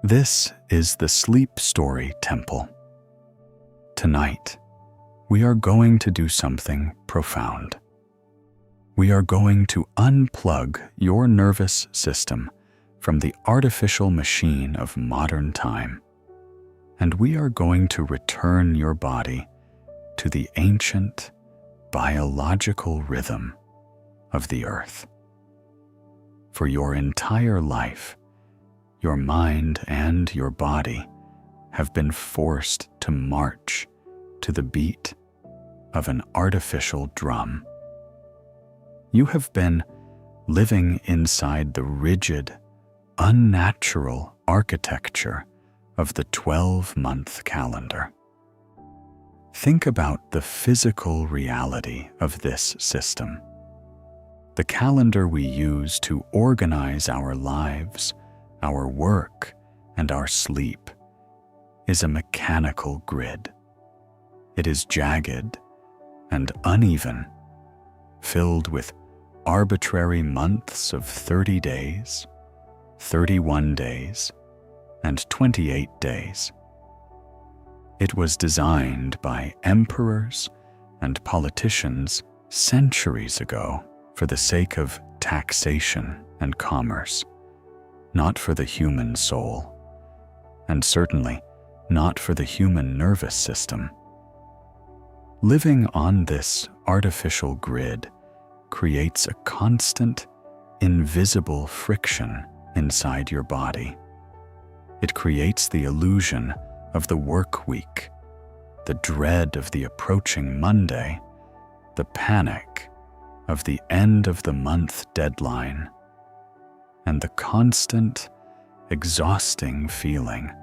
This is the Sleep Story Temple. Tonight, we are going to do something profound. We are going to unplug your nervous system from the artificial machine of modern time, and we are going to return your body to the ancient biological rhythm of the earth. For your entire life, your mind and your body have been forced to march to the beat of an artificial drum. You have been living inside the rigid, unnatural architecture of the 12-month calendar. Think about the physical reality of this system. The calendar we use to organize our lives, our work, and our sleep is a mechanical grid. It is jagged and uneven, filled with arbitrary months of 30 days, 31 days, and 28 days. It was designed by emperors and politicians centuries ago for the sake of taxation and commerce, not for the human soul, and certainly not for the human nervous system. Living on this artificial grid creates a constant, invisible friction inside your body. It creates the illusion of the work week, the dread of the approaching Monday, the panic of the end of the month deadline, and the constant, exhausting feeling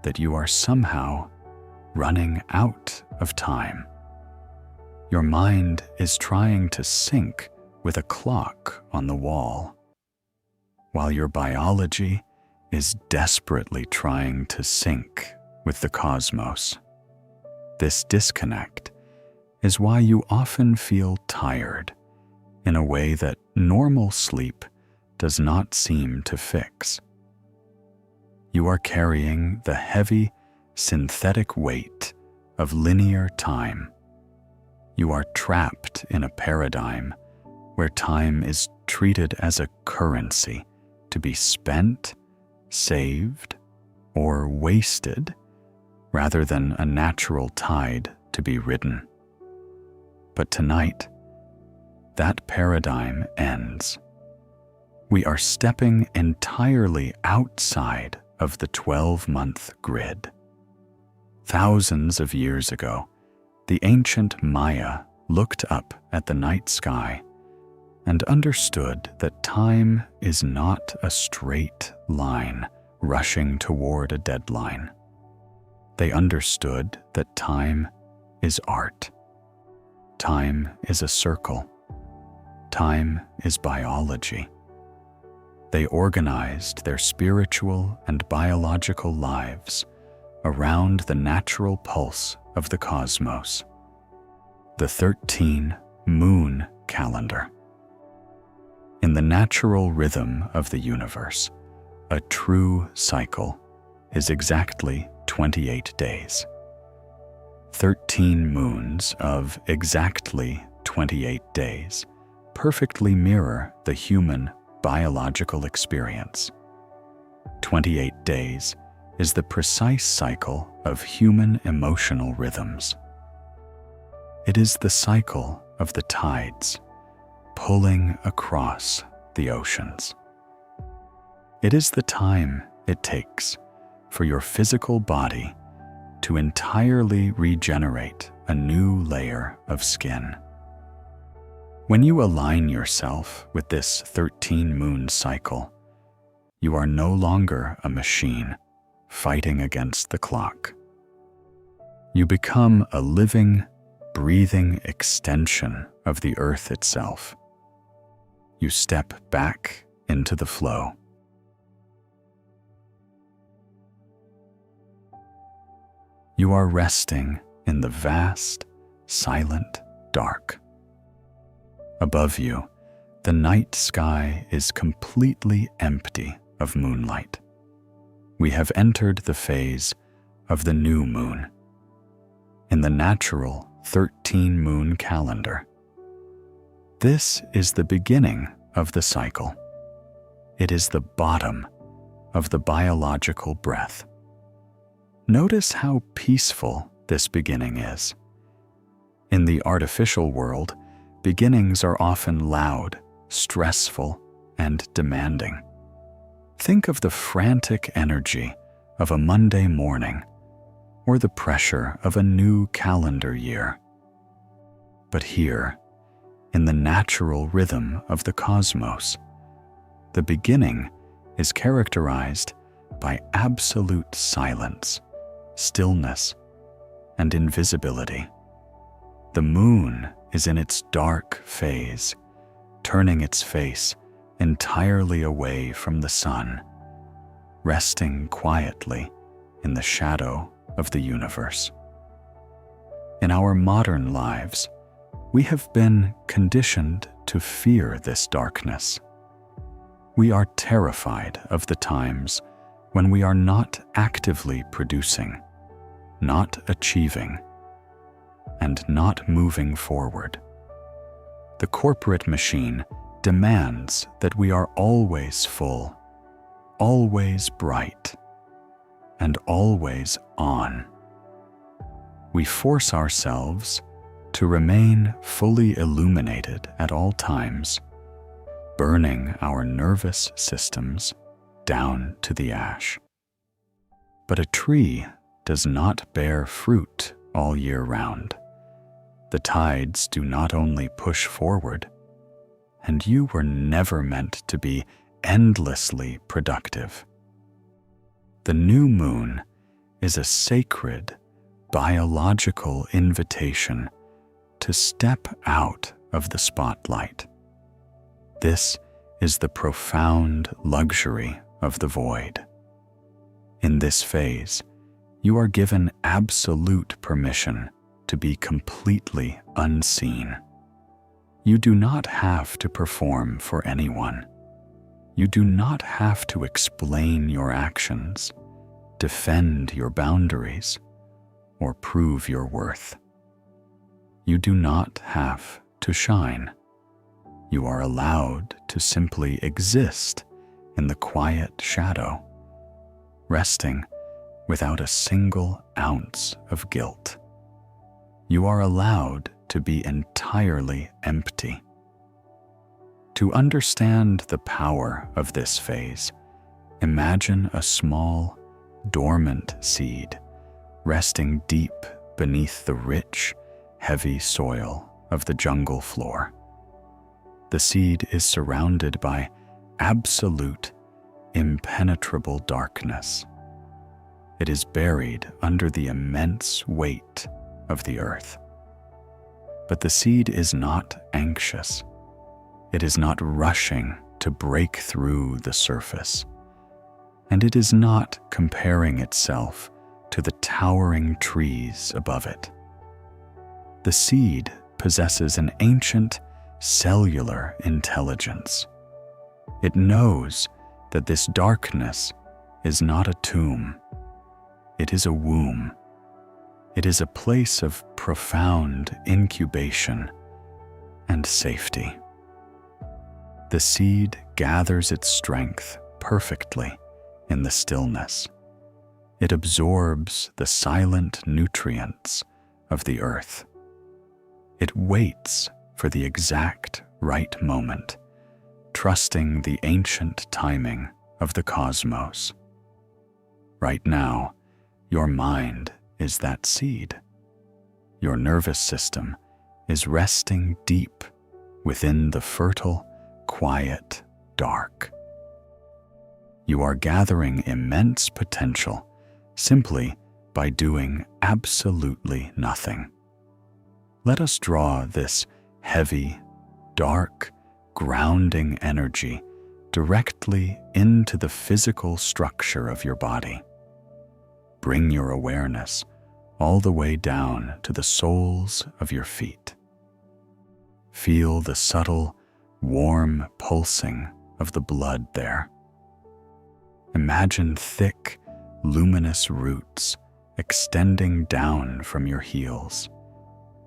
that you are somehow running out of time. Your mind is trying to sync with a clock on the wall, while your biology is desperately trying to sync with the cosmos. This disconnect is why you often feel tired in a way that normal sleep does not seem to fix. You are carrying the heavy, synthetic weight of linear time. You are trapped in a paradigm where time is treated as a currency to be spent, saved, or wasted, rather than a natural tide to be ridden. But tonight, that paradigm ends. We are stepping entirely outside of the 12-month grid. Thousands of years ago, the ancient Maya looked up at the night sky and understood that time is not a straight line rushing toward a deadline. They understood that time is art. Time is a circle. Time is biology. They organized their spiritual and biological lives around the natural pulse of the cosmos, the 13-moon calendar. In the natural rhythm of the universe, a true cycle is exactly 28 days. 13 moons of exactly 28 days perfectly mirror the human biological experience. 28 days is the precise cycle of human emotional rhythms. It is the cycle of the tides pulling across the oceans. It is the time it takes for your physical body to entirely regenerate a new layer of skin. When you align yourself with this 13-moon cycle, you are no longer a machine fighting against the clock. You become a living, breathing extension of the earth itself. You step back into the flow. You are resting in the vast, silent dark. Above you, the night sky is completely empty of moonlight. we have entered the phase of the new moon. In the natural 13-moon calendar, this is the beginning of the cycle. It is the bottom of the biological breath. Notice how peaceful this beginning is. In the artificial world, beginnings are often loud, stressful, and demanding. Think of the frantic energy of a Monday morning or the pressure of a new calendar year. But here, in the natural rhythm of the cosmos, the beginning is characterized by absolute silence, stillness, and invisibility. The moon is in its dark phase, turning its face entirely away from the sun, resting quietly in the shadow of the universe. In our modern lives, we have been conditioned to fear this darkness. We are terrified of the times when we are not actively producing, not achieving, and not moving forward. The corporate machine demands that we are always full, always bright, and always on. We force ourselves to remain fully illuminated at all times, burning our nervous systems down to the ash. But a tree does not bear fruit all year round. The tides do not only push forward, and you were never meant to be endlessly productive. The new moon is a sacred, biological invitation to step out of the spotlight. This is the profound luxury of the void. In this phase, you are given absolute permission to be completely unseen. You do not have to perform for anyone. You do not have to explain your actions, defend your boundaries, or prove your worth. You do not have to shine. You are allowed to simply exist in the quiet shadow, resting without a single ounce of guilt. You are allowed to be entirely empty. To understand the power of this phase, imagine a small, dormant seed resting deep beneath the rich, heavy soil of the jungle floor. The seed is surrounded by absolute, impenetrable darkness. It is buried under the immense weight of the earth. But the seed is not anxious. It is not rushing to break through the surface. And it is not comparing itself to the towering trees above it. The seed possesses an ancient cellular intelligence. It knows that this darkness is not a tomb. It is a womb. It is a place of profound incubation and safety. The seed gathers its strength perfectly in the stillness. It absorbs the silent nutrients of the earth. It waits for the exact right moment, trusting the ancient timing of the cosmos. Right now, your mind is that seed. Your nervous system is resting deep within the fertile, quiet dark. You are gathering immense potential simply by doing absolutely nothing. Let us draw this heavy, dark, grounding energy directly into the physical structure of your body. Bring your awareness all the way down to the soles of your feet. Feel the subtle, warm pulsing of the blood there. Imagine thick, luminous roots extending down from your heels,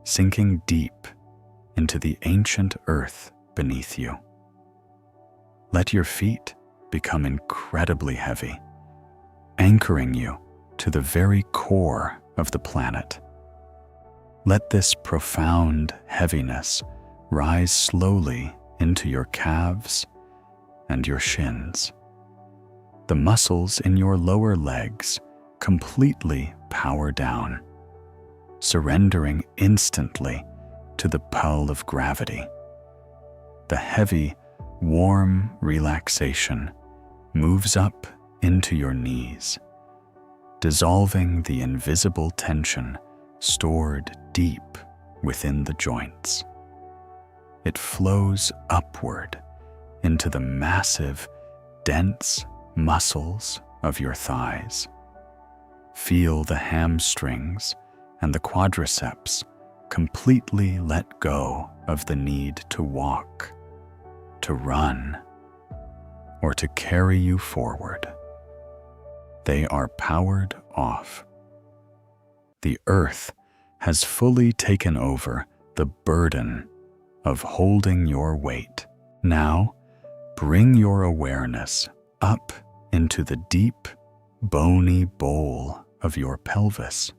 sinking deep into the ancient earth beneath you. Let your feet become incredibly heavy, anchoring you to the very core of the planet. Let this profound heaviness rise slowly into your calves and your shins. The muscles in your lower legs completely power down, surrendering instantly to the pull of gravity. The heavy, warm relaxation moves up into your knees, dissolving the invisible tension stored deep within the joints. It flows upward into the massive, dense muscles of your thighs. Feel the hamstrings and the quadriceps completely let go of the need to walk, to run, or to carry you forward. They are powered off. The earth has fully taken over the burden of holding your weight. Now, bring your awareness up into the deep, bony bowl of your pelvis.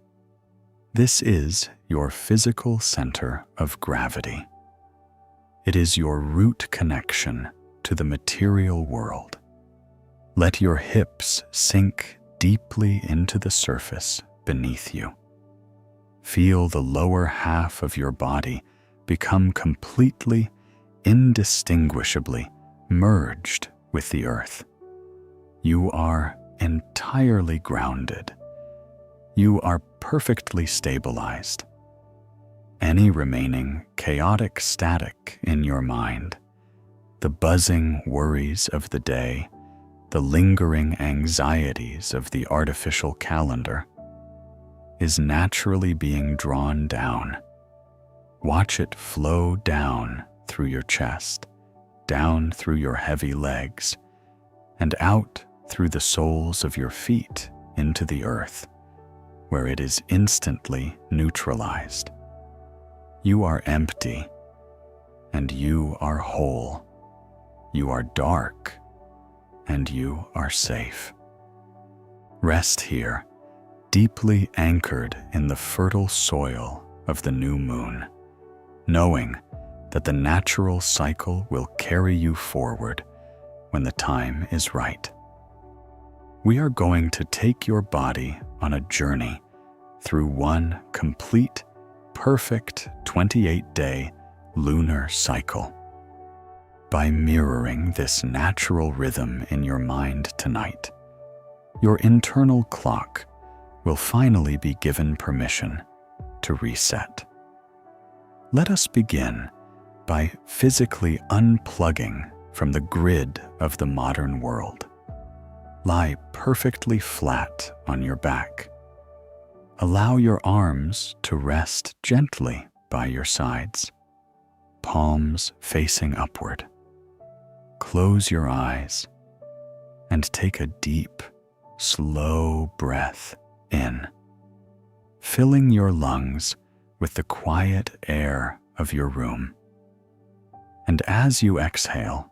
This is your physical center of gravity. It is your root connection to the material world. Let your hips sink deeply into the surface beneath you. Feel the lower half of your body become completely, indistinguishably merged with the earth. You are entirely grounded. You are perfectly stabilized. Any remaining chaotic static in your mind, the buzzing worries of the day, the lingering anxieties of the artificial calendar, is naturally being drawn down. Watch it flow down through your chest, down through your heavy legs, and out through the soles of your feet into the earth, where it is instantly neutralized. You are empty, and you are whole. You are dark, and you are safe. Rest here, deeply anchored in the fertile soil of the new moon, knowing that the natural cycle will carry you forward when the time is right. We are going to take your body on a journey through one complete, perfect 28-day lunar cycle. By mirroring this natural rhythm in your mind tonight, your internal clock will finally be given permission to reset. Let us begin by physically unplugging from the grid of the modern world. Lie perfectly flat on your back. Allow your arms to rest gently by your sides, palms facing upward. Close your eyes and take a deep, slow breath in, filling your lungs with the quiet air of your room. And as you exhale,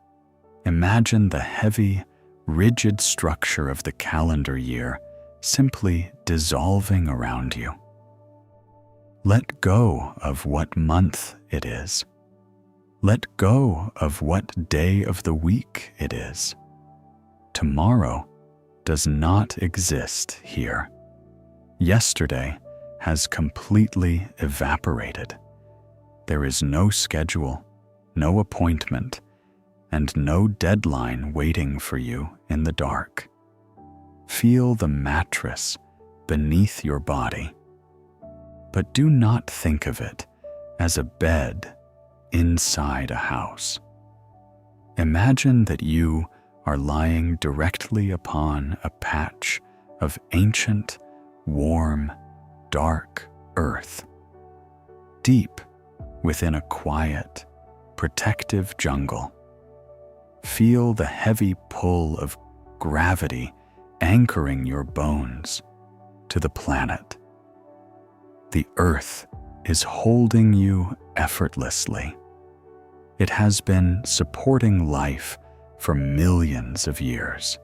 imagine the heavy, rigid structure of the calendar year simply dissolving around you. Let go of what month it is. Let go of what day of the week it is. Tomorrow does not exist here. Yesterday has completely evaporated. There is no schedule, no appointment, and no deadline waiting for you in the dark. Feel the mattress beneath your body, but do not think of it as a bed inside a house. Imagine that you are lying directly upon a patch of ancient, warm, dark earth, deep within a quiet, protective jungle. Feel the heavy pull of gravity anchoring your bones to the planet. The earth is holding you effortlessly. It has been supporting life for millions of years,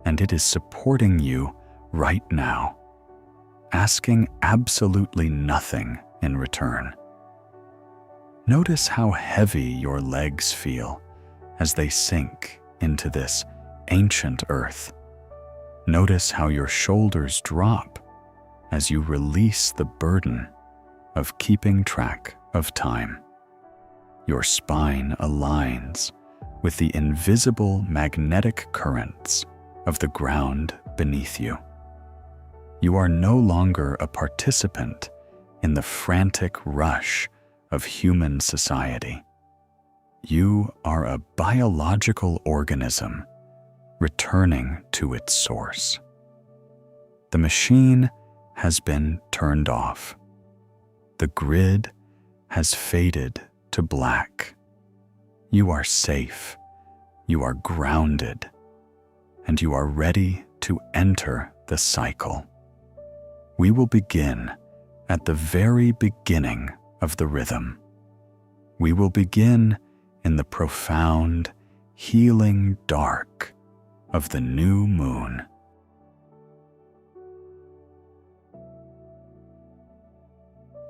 and it is supporting you right now, asking absolutely nothing in return. Notice how heavy your legs feel as they sink into this ancient earth. Notice how your shoulders drop as you release the burden of keeping track of time. Your spine aligns with the invisible magnetic currents of the ground beneath you. You are no longer a participant in the frantic rush of human society. You are a biological organism returning to its source. The machine has been turned off. The grid has faded to black. You are safe, you are grounded, and you are ready to enter the cycle. We will begin at the very beginning of the rhythm. We will begin in the profound, healing dark of the new moon.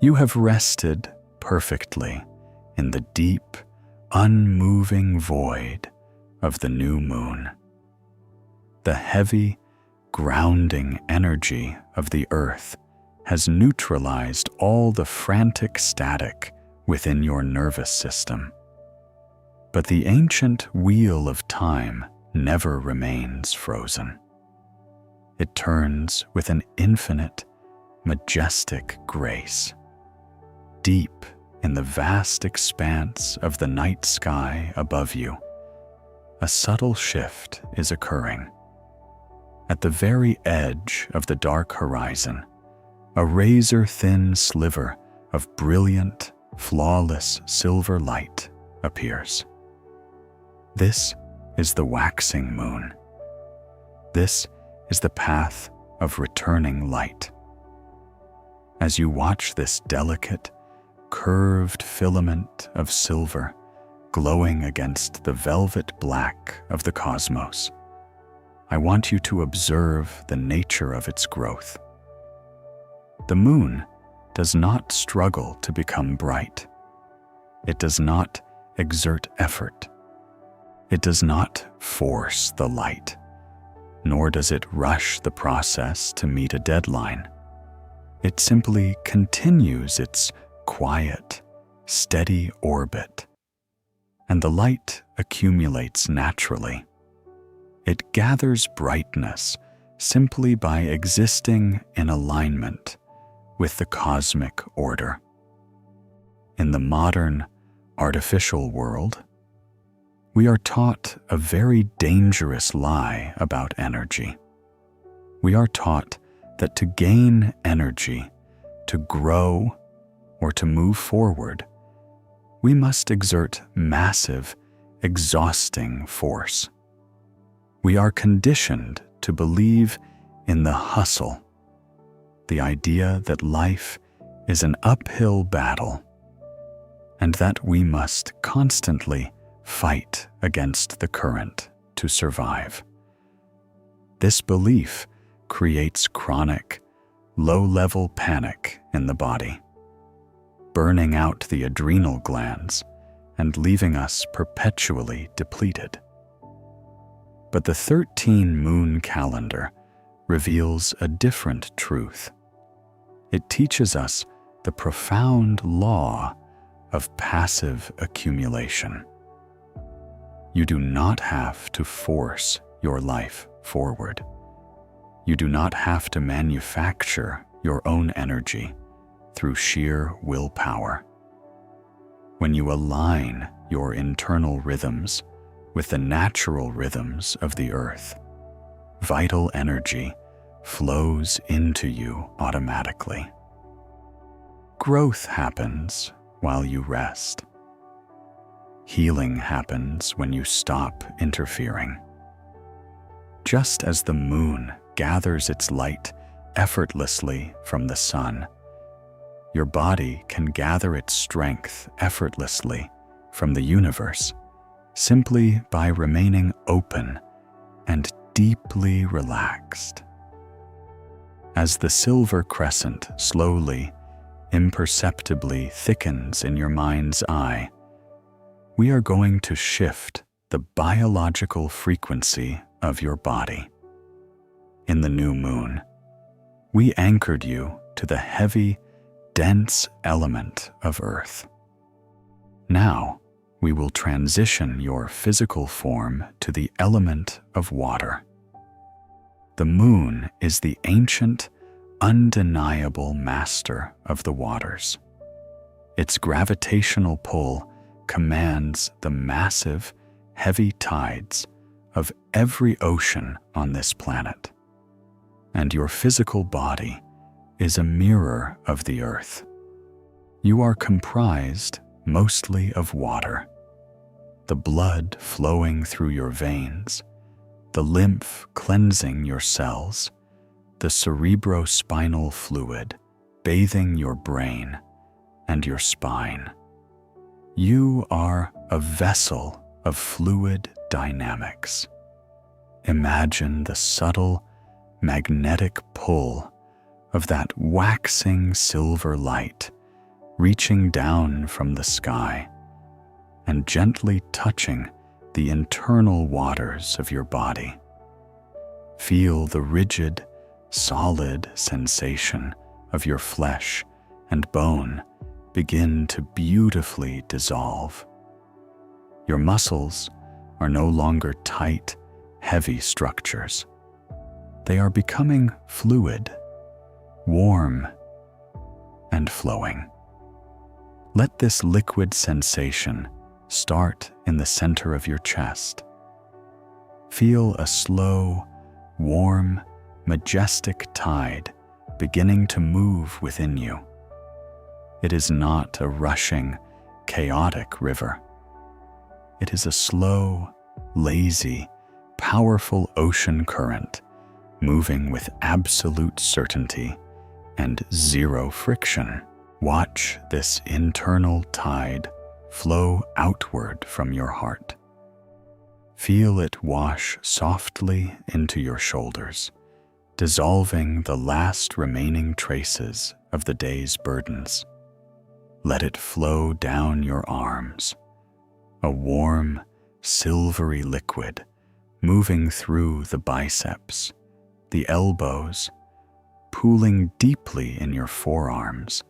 You have rested perfectly in the deep, unmoving void of the new moon. The heavy, grounding energy of the earth has neutralized all the frantic static within your nervous system. But the ancient wheel of time never remains frozen. It turns with an infinite, majestic grace. Deep in the vast expanse of the night sky above you, a subtle shift is occurring. At the very edge of the dark horizon, a razor-thin sliver of brilliant, flawless silver light appears. This is the waxing moon. This is the path of returning light. As you watch this delicate, curved filament of silver glowing against the velvet black of the cosmos, I want you to observe the nature of its growth. The moon does not struggle to become bright. It does not exert effort. It does not force the light, nor does it rush the process to meet a deadline. It simply continues its quiet, steady orbit, and the light accumulates naturally. It gathers brightness simply by existing in alignment with the cosmic order. In the modern, artificial world, we are taught a very dangerous lie about energy. We are taught that to gain energy, to grow, or to move forward, we must exert massive, exhausting force. We are conditioned to believe in the hustle, the idea that life is an uphill battle, and that we must constantly fight against the current to survive. This belief creates chronic, low-level panic in the body, burning out the adrenal glands and leaving us perpetually depleted. But the 13-moon calendar reveals a different truth. It teaches us the profound law of passive accumulation. You do not have to force your life forward. You do not have to manufacture your own energy through sheer willpower. When you align your internal rhythms with the natural rhythms of the earth, vital energy flows into you automatically. Growth happens while you rest. Healing happens when you stop interfering. Just as the moon gathers its light effortlessly from the sun, your body can gather its strength effortlessly from the universe simply by remaining open and deeply relaxed. As the silver crescent slowly, imperceptibly thickens in your mind's eye, we are going to shift the biological frequency of your body. In the new moon, we anchored you to the heavy, dense element of earth. Now, we will transition your physical form to the element of water. The moon is the ancient, undeniable master of the waters. Its gravitational pull commands the massive, heavy tides of every ocean on this planet. And your physical body is a mirror of the earth. You are comprised mostly of water. The blood flowing through your veins, the lymph cleansing your cells, the cerebrospinal fluid bathing your brain and your spine. You are a vessel of fluid dynamics. Imagine the subtle, magnetic pull of that waxing silver light reaching down from the sky and gently touching the internal waters of your body. Feel the rigid, solid sensation of your flesh and bone begin to beautifully dissolve. Your muscles are no longer tight, heavy structures. They are becoming fluid, warm, and flowing. Let this liquid sensation start in the center of your chest. Feel a slow, warm, majestic tide beginning to move within you. It is not a rushing, chaotic river. It is a slow, lazy, powerful ocean current moving with absolute certainty and zero friction. Watch this internal tide flow outward from your heart. Feel it wash softly into your shoulders, dissolving the last remaining traces of the day's burdens. Let it flow down your arms, a warm, silvery liquid moving through the biceps, the elbows, pooling deeply in your forearms,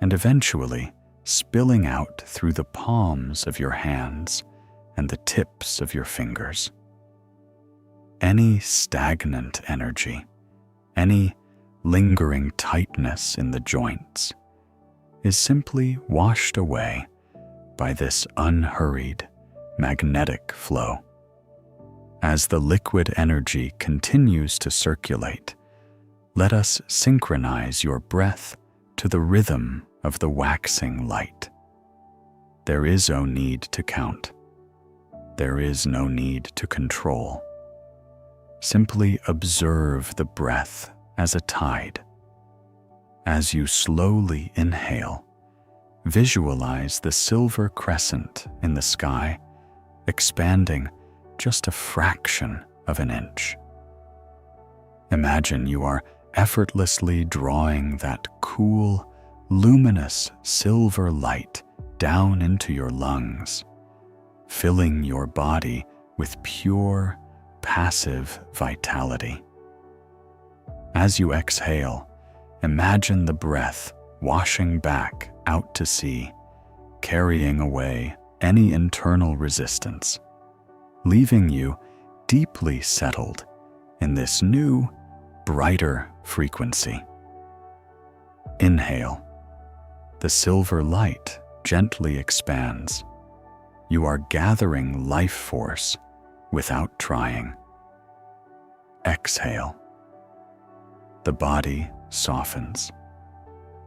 and eventually spilling out through the palms of your hands and the tips of your fingers. Any stagnant energy, any lingering tightness in the joints, is simply washed away by this unhurried, magnetic flow. As the liquid energy continues to circulate, let us synchronize your breath to the rhythm of the waxing light. There is no need to count. There is no need to control. Simply observe the breath as a tide. As you slowly inhale, visualize the silver crescent in the sky expanding just a fraction of an inch. Imagine you are effortlessly drawing that cool, luminous silver light down into your lungs, filling your body with pure, passive vitality. As you exhale, imagine the breath washing back out to sea, carrying away any internal resistance, leaving you deeply settled in this new, brighter frequency. Inhale. The silver light gently expands. You are gathering life force without trying. Exhale. The body softens.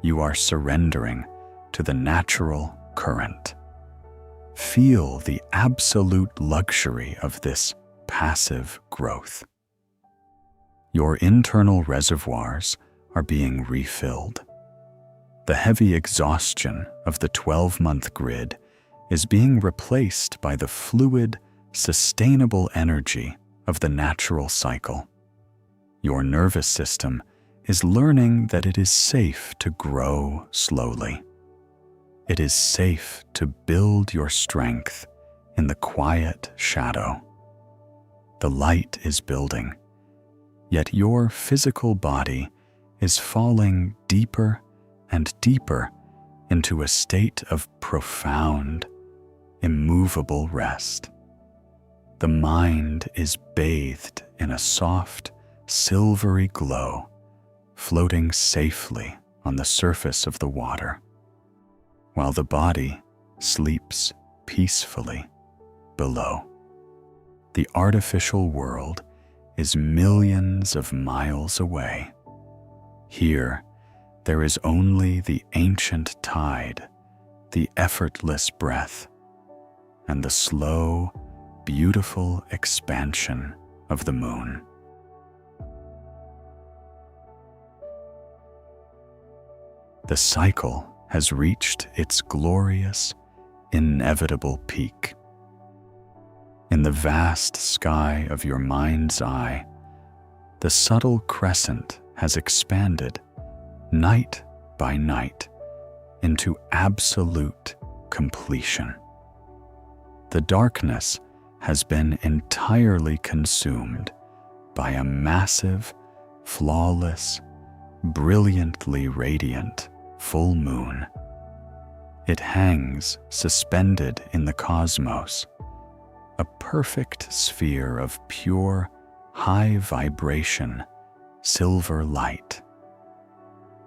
You are surrendering to the natural current. Feel the absolute luxury of this passive growth. Your internal reservoirs are being refilled. The heavy exhaustion of the 12-month grid is being replaced by the fluid, sustainable energy of the natural cycle. Your nervous system is learning that it is safe to grow slowly. It is safe to build your strength in the quiet shadow. The light is building, yet your physical body is falling deeper and deeper into a state of profound, immovable rest. The mind is bathed in a soft, silvery glow, floating safely on the surface of the water, while the body sleeps peacefully below. The artificial world is millions of miles away. Here, there is only the ancient tide, the effortless breath, and the slow, beautiful expansion of the moon. The cycle has reached its glorious, inevitable peak. In the vast sky of your mind's eye, the subtle crescent has expanded night by night into absolute completion. The darkness has been entirely consumed by a massive, flawless, brilliantly radiant full moon. It hangs suspended in the cosmos, a perfect sphere of pure, high vibration, silver light.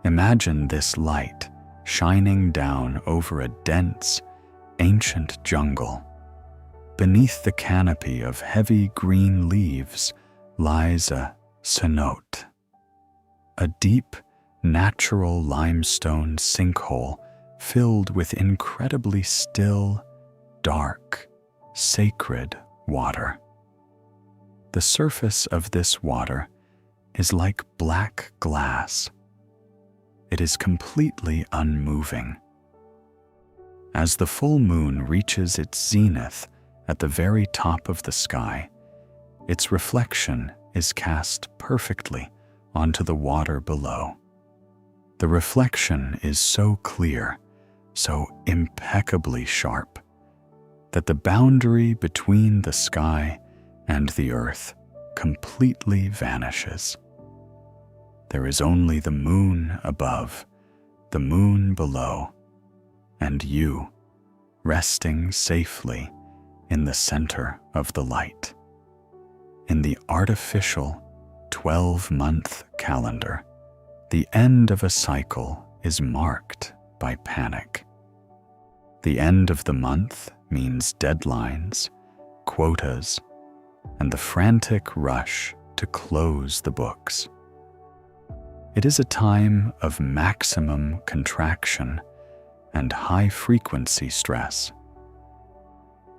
Imagine this light shining down over a dense, ancient jungle. Beneath the canopy of heavy green leaves lies a cenote, a deep, natural limestone sinkhole filled with incredibly still, dark, sacred water. The surface of this water is like black glass. It is completely unmoving. As the full moon reaches its zenith at the very top of the sky, its reflection is cast perfectly onto the water below. The reflection is so clear, so impeccably sharp, that the boundary between the sky and the earth completely vanishes. There is only the moon above, the moon below, and you resting safely in the center of the light. In the artificial 12-month calendar, the end of a cycle is marked by panic. The end of the month means deadlines, quotas, and the frantic rush to close the books. It is a time of maximum contraction and high-frequency stress.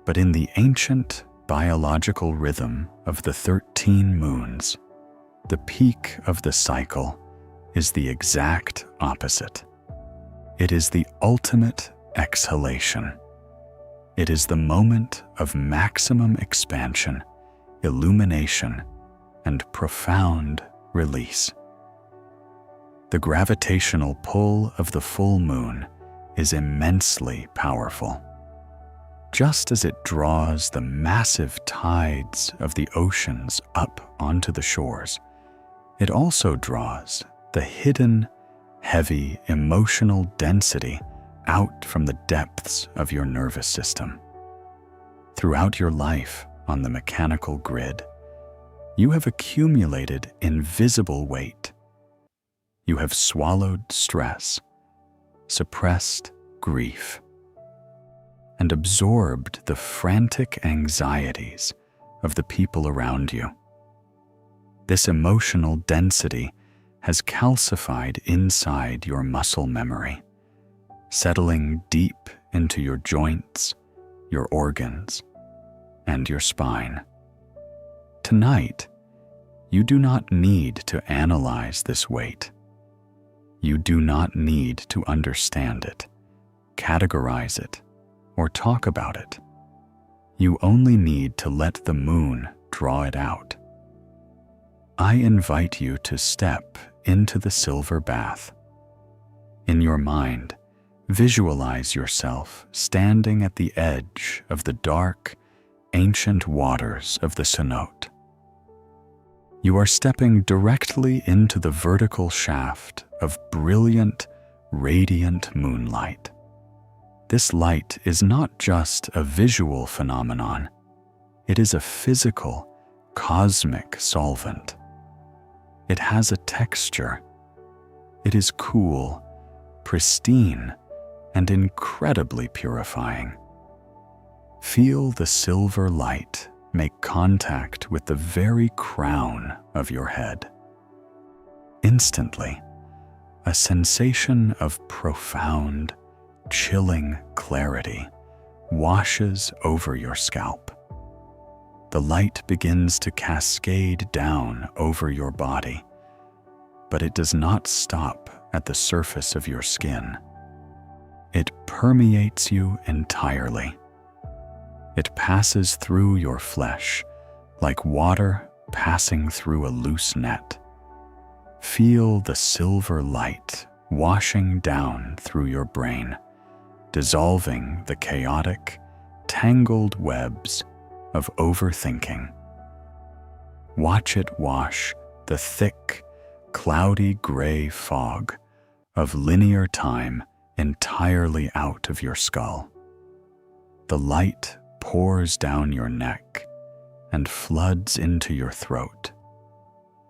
But in the ancient biological rhythm of the 13 moons, the peak of the cycle is the exact opposite. It is the ultimate exhalation. It is the moment of maximum expansion, illumination, and profound release. The gravitational pull of the full moon is immensely powerful. Just as it draws the massive tides of the oceans up onto the shores, it also draws the hidden, heavy emotional density out from the depths of your nervous system. Throughout your life on the mechanical grid, you have accumulated invisible weight. You have swallowed stress, suppressed grief, and absorbed the frantic anxieties of the people around you. This emotional density has calcified inside your muscle memory, settling deep into your joints, your organs, and your spine. Tonight, you do not need to analyze this weight. You do not need to understand it, categorize it, or talk about it. You only need to let the moon draw it out. I invite you to step into the silver bath. In your mind, visualize yourself standing at the edge of the dark, ancient waters of the cenote. You are stepping directly into the vertical shaft of brilliant, radiant moonlight. This light is not just a visual phenomenon. It is a physical, cosmic solvent. It has a texture. It is cool, pristine, and incredibly purifying. Feel the silver light make contact with the very crown of your head. Instantly, a sensation of profound, chilling clarity washes over your scalp. The light begins to cascade down over your body, but it does not stop at the surface of your skin. It permeates you entirely. It passes through your flesh like water passing through a loose net. Feel the silver light washing down through your brain, dissolving the chaotic, tangled webs of overthinking. Watch it wash the thick, cloudy gray fog of linear time entirely out of your skull. The light pours down your neck and floods into your throat.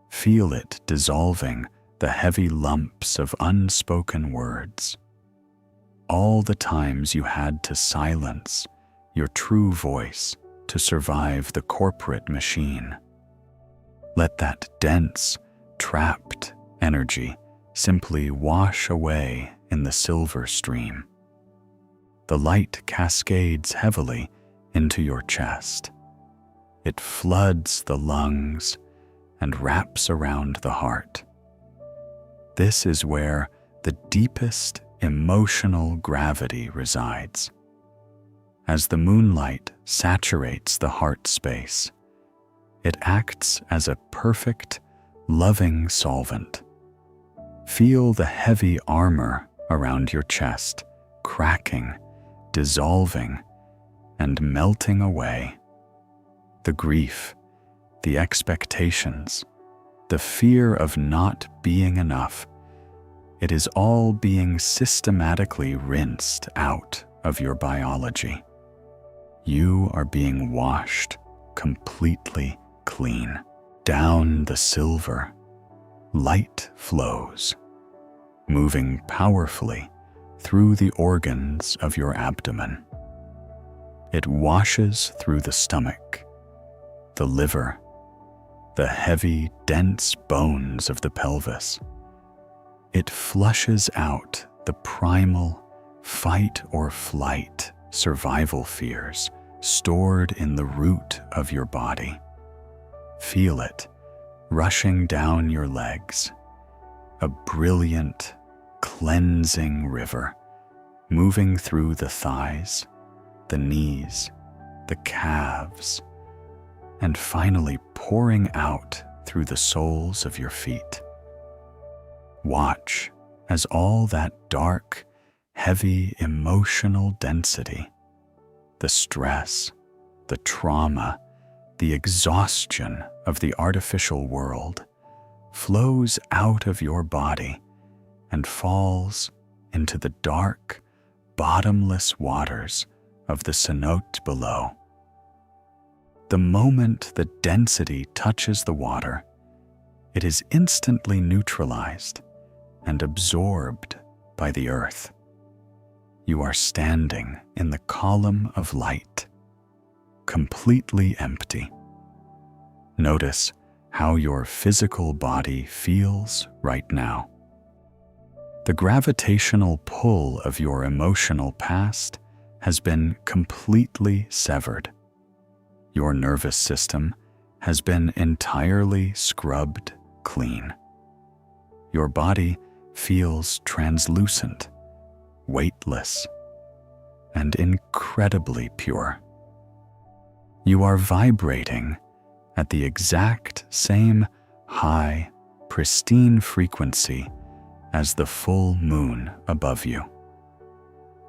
Feel it dissolving the heavy lumps of unspoken words. All the times you had to silence your true voice to survive the corporate machine. Let that dense, trapped energy simply wash away in the silver stream. The light cascades heavily into your chest. It floods the lungs and wraps around the heart. This is where the deepest emotional gravity resides. As the moonlight saturates the heart space, it acts as a perfect, loving solvent. Feel the heavy armor around your chest cracking, dissolving, and melting away. The grief, the expectations, the fear of not being enough, it is all being systematically rinsed out of your biology. You are being washed completely clean. Down the silver, light flows, moving powerfully through the organs of your abdomen. It washes through the stomach, the liver, the heavy, dense bones of the pelvis. It flushes out the primal fight or flight survival fears stored in the root of your body. Feel it rushing down your legs, a brilliant, cleansing river moving through the thighs, the knees, the calves, and finally pouring out through the soles of your feet. Watch as all that dark, heavy emotional density, the stress, the trauma, the exhaustion of the artificial world flows out of your body and falls into the dark, bottomless waters of the cenote below. The moment the density touches the water, it is instantly neutralized and absorbed by the earth. You are standing in the column of light, completely empty. Notice how your physical body feels right now. The gravitational pull of your emotional past has been completely severed. Your nervous system has been entirely scrubbed clean. Your body feels translucent, weightless, and incredibly pure. You are vibrating at the exact same high, pristine frequency as the full moon above you.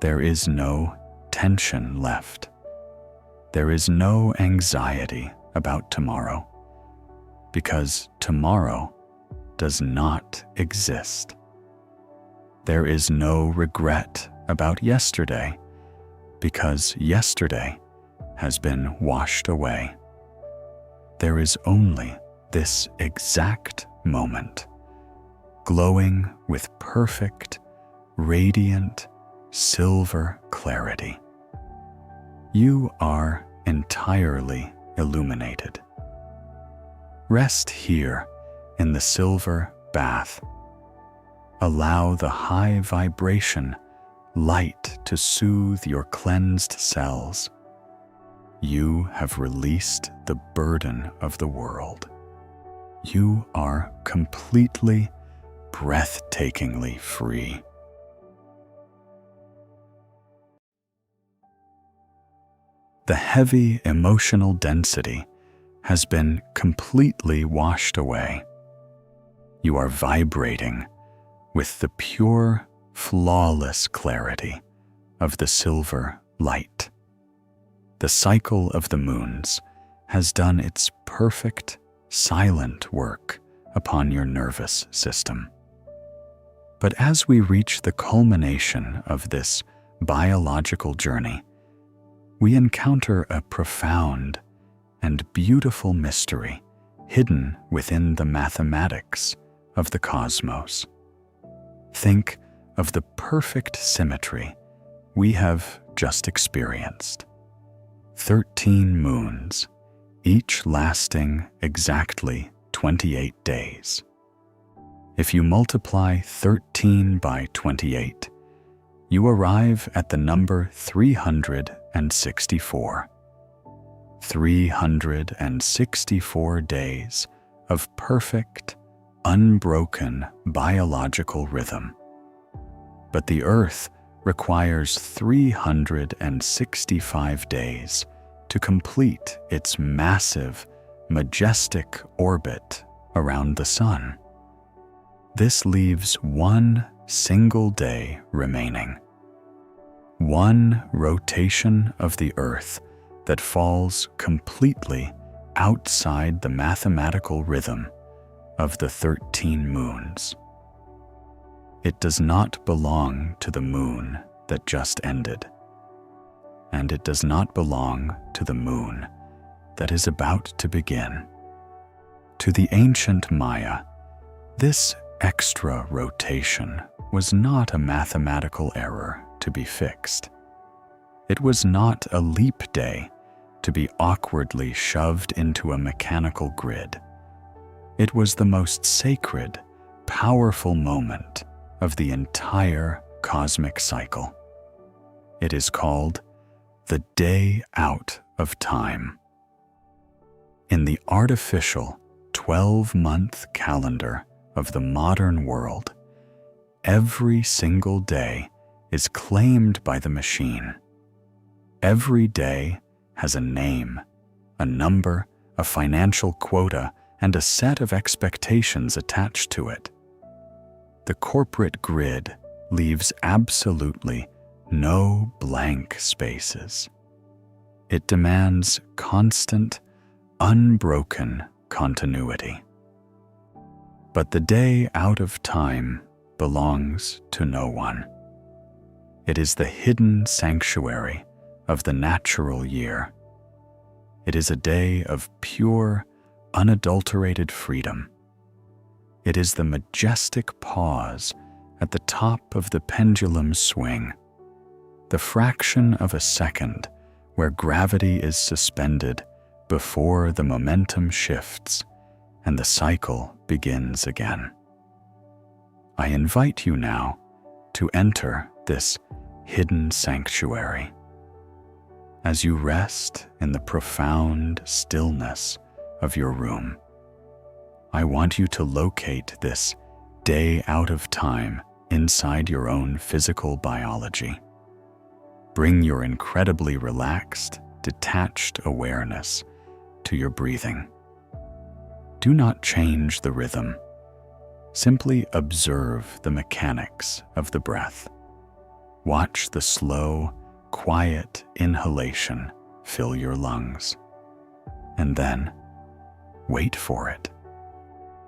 There is no tension left. There is no anxiety about tomorrow, because tomorrow does not exist. There is no regret about yesterday, because yesterday has been washed away. There is only this exact moment, glowing with perfect, radiant, silver clarity. You are entirely illuminated. Rest here in the silver bath. Allow the high vibration light to soothe your cleansed cells. You have released the burden of the world. You are completely, breathtakingly free. The heavy emotional density has been completely washed away. You are vibrating with the pure, flawless clarity of the silver light. The cycle of the moons has done its perfect, silent work upon your nervous system. But as we reach the culmination of this biological journey, we encounter a profound and beautiful mystery hidden within the mathematics of the cosmos. Think of the perfect symmetry we have just experienced. 13 moons, each lasting exactly 28 days. If you multiply 13 by 28, you arrive at the number 364. 364 days of perfect, unbroken biological rhythm. But the Earth requires 365 days to complete its massive, majestic orbit around the Sun. This leaves one single day remaining. One rotation of the Earth that falls completely outside the mathematical rhythm of the 13 moons. It does not belong to the moon that just ended, and it does not belong to the moon that is about to begin. To the ancient Maya, this extra rotation was not a mathematical error to be fixed. It was not a leap day to be awkwardly shoved into a mechanical grid. It was the most sacred, powerful moment of the entire cosmic cycle. It is called the day out of time. In the artificial 12-month calendar of the modern world, every single day is claimed by the machine. Every day has a name, a number, a financial quota, and a set of expectations attached to it. The corporate grid leaves absolutely no blank spaces. It demands constant, unbroken continuity. But the day out of time belongs to no one. It is the hidden sanctuary of the natural year. It is a day of pure, unadulterated freedom. It is the majestic pause at the top of the pendulum's swing, the fraction of a second where gravity is suspended before the momentum shifts and the cycle begins again. I invite you now to enter this hidden sanctuary. As you rest in the profound stillness of your room. I want you to locate this day out of time inside your own physical biology. Bring your incredibly relaxed, detached awareness to your breathing. Do not change the rhythm. Simply observe the mechanics of the breath. Watch the slow, quiet inhalation fill your lungs. And then, wait for it.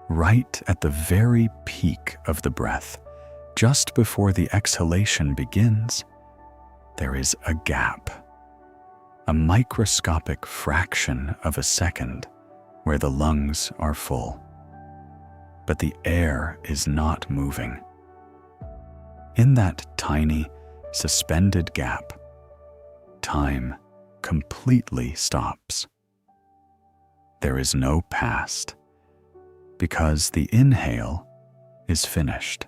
Right at the very peak of the breath, just before the exhalation begins, there is a gap, a microscopic fraction of a second where the lungs are full. But the air is not moving. In that tiny, suspended gap, time completely stops. There is no past, because the inhale is finished.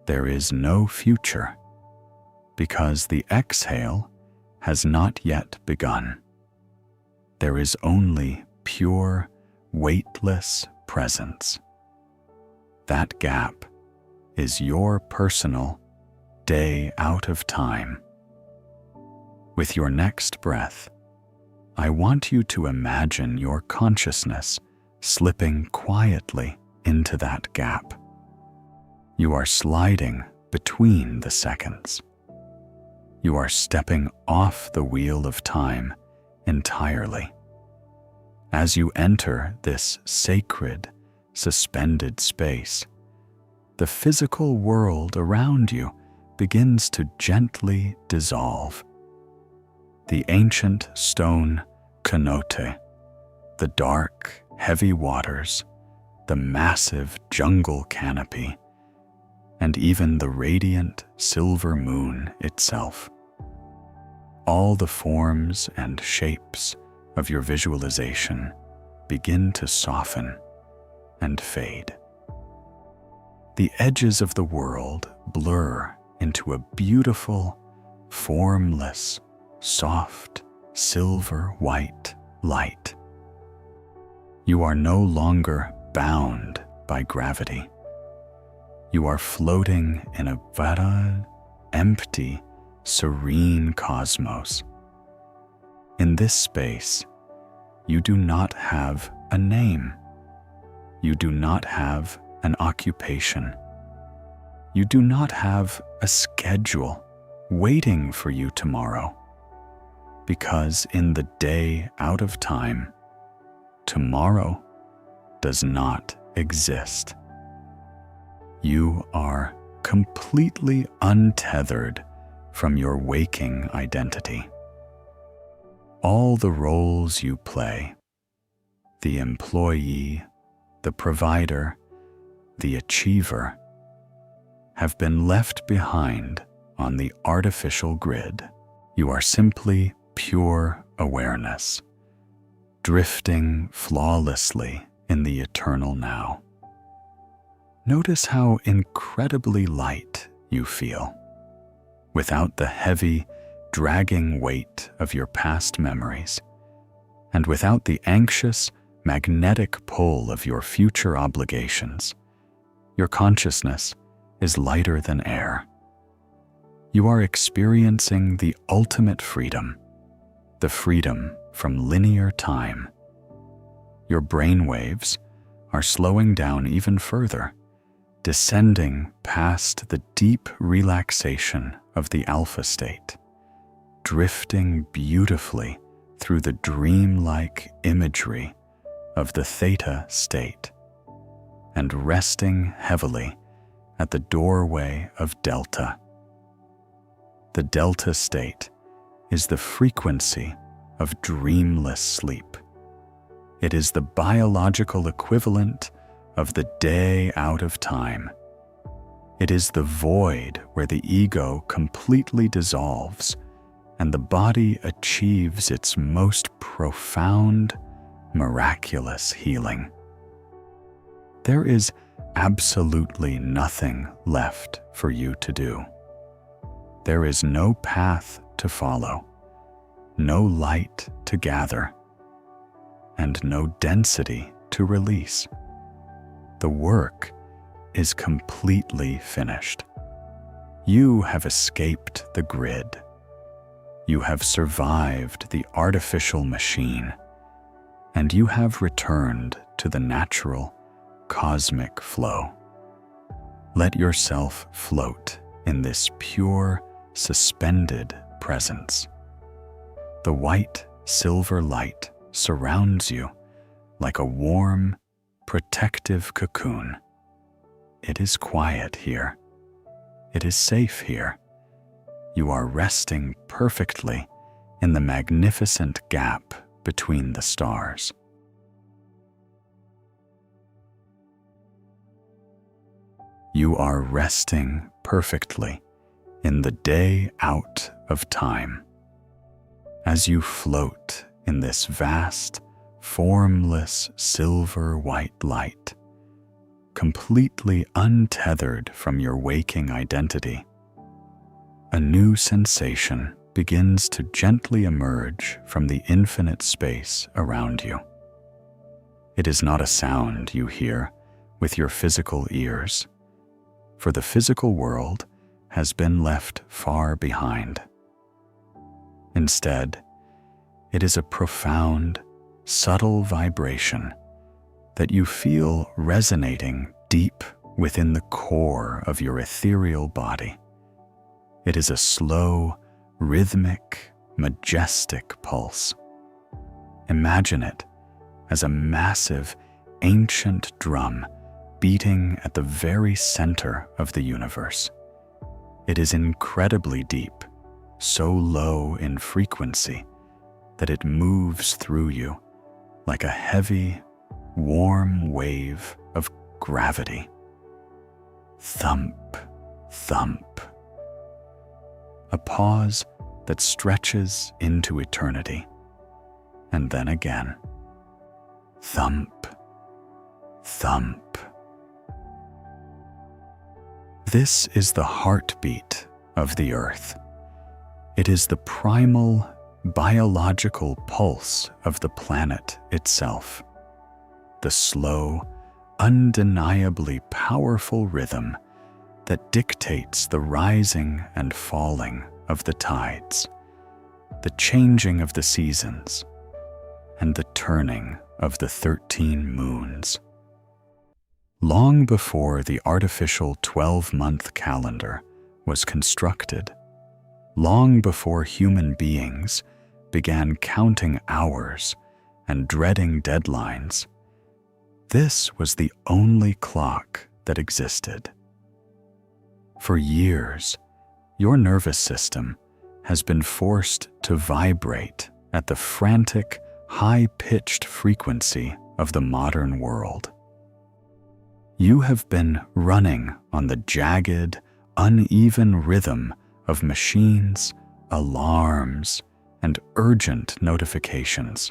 There is no future, because the exhale has not yet begun. There is only pure, weightless presence. That gap is your personal day out of time. With your next breath, I want you to imagine your consciousness slipping quietly into that gap. You are sliding between the seconds. You are stepping off the wheel of time entirely. As you enter this sacred, suspended space, the physical world around you begins to gently dissolve. The ancient stone cenote, the dark, heavy waters, the massive jungle canopy, and even the radiant silver moon itself. All the forms and shapes of your visualization begin to soften and fade. The edges of the world blur into a beautiful, formless, soft, silver-white light. You are no longer bound by gravity. You are floating in a vast, empty, serene cosmos. In this space, you do not have a name. You do not have an occupation. You do not have a schedule waiting for you tomorrow. Because in the day out of time, tomorrow does not exist. You are completely untethered from your waking identity. All the roles you play, the employee, the provider, the achiever, have been left behind on the artificial grid. You are simply pure awareness, drifting flawlessly in the eternal now. Notice how incredibly light you feel, without the heavy, dragging weight of your past memories, and without the anxious, magnetic pull of your future obligations. Your consciousness is lighter than air. You are experiencing the ultimate freedom, the freedom from linear time. Your brainwaves are slowing down even further, descending past the deep relaxation of the alpha state, drifting beautifully through the dreamlike imagery of the theta state, and resting heavily at the doorway of delta. The delta state is the frequency of dreamless sleep. It is the biological equivalent of the day out of time. It is the void where the ego completely dissolves and the body achieves its most profound, miraculous healing. There is absolutely nothing left for you to do. There is no path to follow, no light to gather. and no density to release. The work is completely finished. You have escaped the grid. You have survived the artificial machine, and you have returned to the natural, cosmic flow. Let yourself float in this pure, suspended presence. The white, silver light surrounds you like a warm, protective cocoon. It is quiet here. It is safe here. You are resting perfectly in the magnificent gap between the stars. You are resting perfectly in the day out of time. As you float in this vast, formless silver-white light, completely untethered from your waking identity, a new sensation begins to gently emerge from the infinite space around you. It is not a sound you hear with your physical ears, for the physical world has been left far behind. Instead, it is a profound, subtle vibration that you feel resonating deep within the core of your ethereal body. It is a slow, rhythmic, majestic pulse. Imagine it as a massive, ancient drum beating at the very center of the universe. It is incredibly deep, so low in frequency that it moves through you like a heavy, warm wave of gravity. Thump, thump. A pause that stretches into eternity, and then again. Thump, thump. This is the heartbeat of the earth. It is the primal, biological pulse of the planet itself. The slow, undeniably powerful rhythm that dictates the rising and falling of the tides, the changing of the seasons, and the turning of the 13 moons. Long before the artificial 12-month calendar was constructed, long before human beings began counting hours and dreading deadlines, this was the only clock that existed. For years, your nervous system has been forced to vibrate at the frantic, high-pitched frequency of the modern world. You have been running on the jagged, uneven rhythm of machines, alarms, and urgent notifications.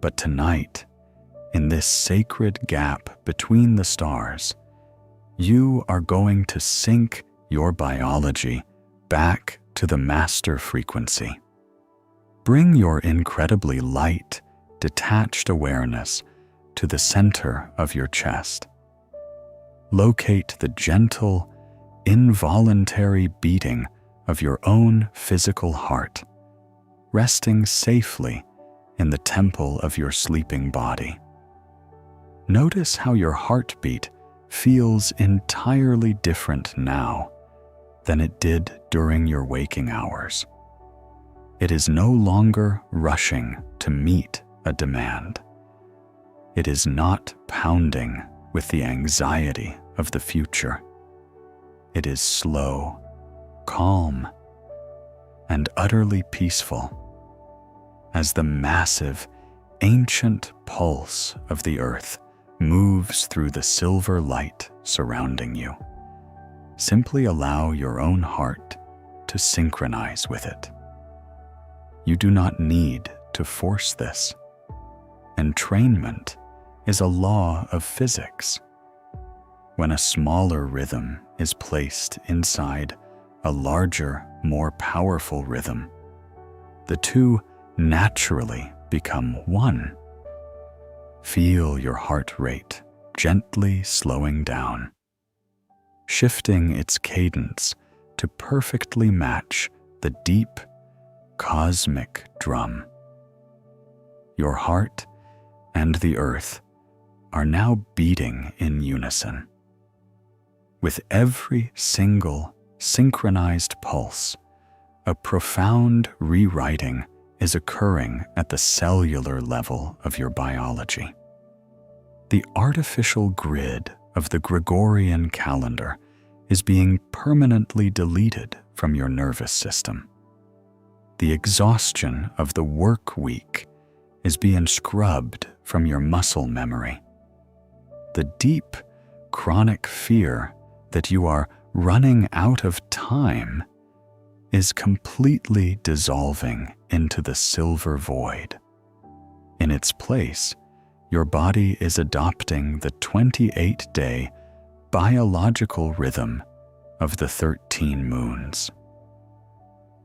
But tonight, in this sacred gap between the stars, you are going to sync your biology back to the master frequency. Bring your incredibly light, detached awareness to the center of your chest. Locate the gentle, involuntary beating of your own physical heart, resting safely in the temple of your sleeping body. Notice how your heartbeat feels entirely different now than it did during your waking hours. It is no longer rushing to meet a demand. It is not pounding with the anxiety of the future. It is slow, calm, and utterly peaceful as the massive, ancient pulse of the earth moves through the silver light surrounding you. Simply allow your own heart to synchronize with it. You do not need to force this. Entrainment is a law of physics. When a smaller rhythm is placed inside a larger, more powerful rhythm, the two naturally become one. Feel your heart rate gently slowing down, shifting its cadence to perfectly match the deep, cosmic drum. Your heart and the earth are now beating in unison. With every single synchronized pulse, a profound rewriting is occurring at the cellular level of your biology. The artificial grid of the Gregorian calendar is being permanently deleted from your nervous system. The exhaustion of the work week is being scrubbed from your muscle memory. The deep, chronic fear that you are running out of time is completely dissolving into the silver void. In its place, your body is adopting the 28-day biological rhythm of the 13 moons.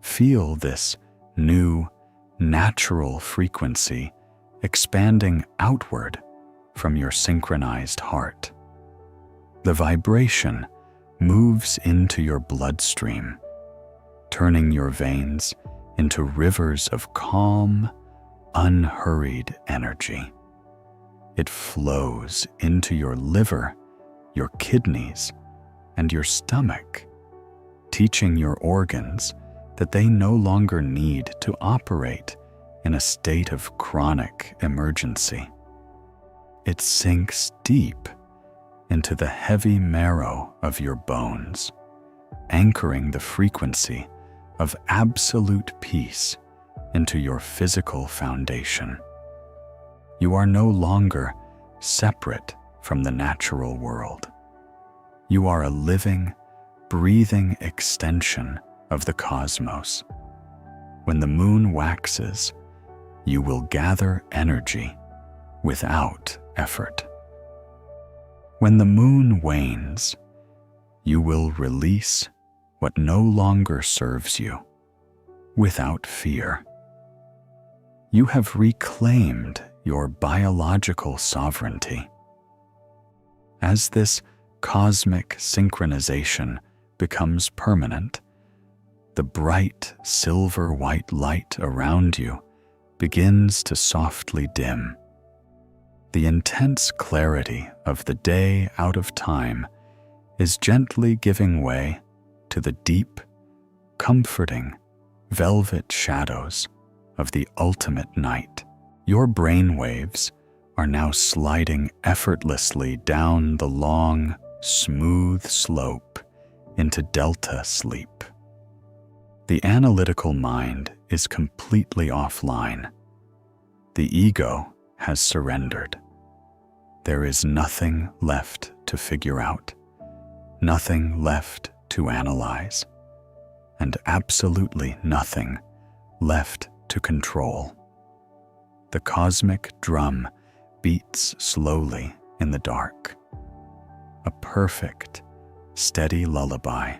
Feel this new, natural frequency expanding outward from your synchronized heart. The vibration moves into your bloodstream, turning your veins into rivers of calm, unhurried energy. It flows into your liver, your kidneys, and your stomach, teaching your organs that they no longer need to operate in a state of chronic emergency. It sinks deep into the heavy marrow of your bones, anchoring the frequency of absolute peace into your physical foundation. You are no longer separate from the natural world. You are a living, breathing extension of the cosmos. When the moon waxes, you will gather energy without effort. When the moon wanes, you will release what no longer serves you without fear. You have reclaimed your biological sovereignty. As this cosmic synchronization becomes permanent, the bright silver-white light around you begins to softly dim. The intense clarity of the day out of time is gently giving way to the deep, comforting, velvet shadows of the ultimate night. Your brainwaves are now sliding effortlessly down the long, smooth slope into delta sleep. The analytical mind is completely offline. The ego has surrendered. There is nothing left to figure out, nothing left to analyze, and absolutely nothing left to control. The cosmic drum beats slowly in the dark, a perfect, steady lullaby.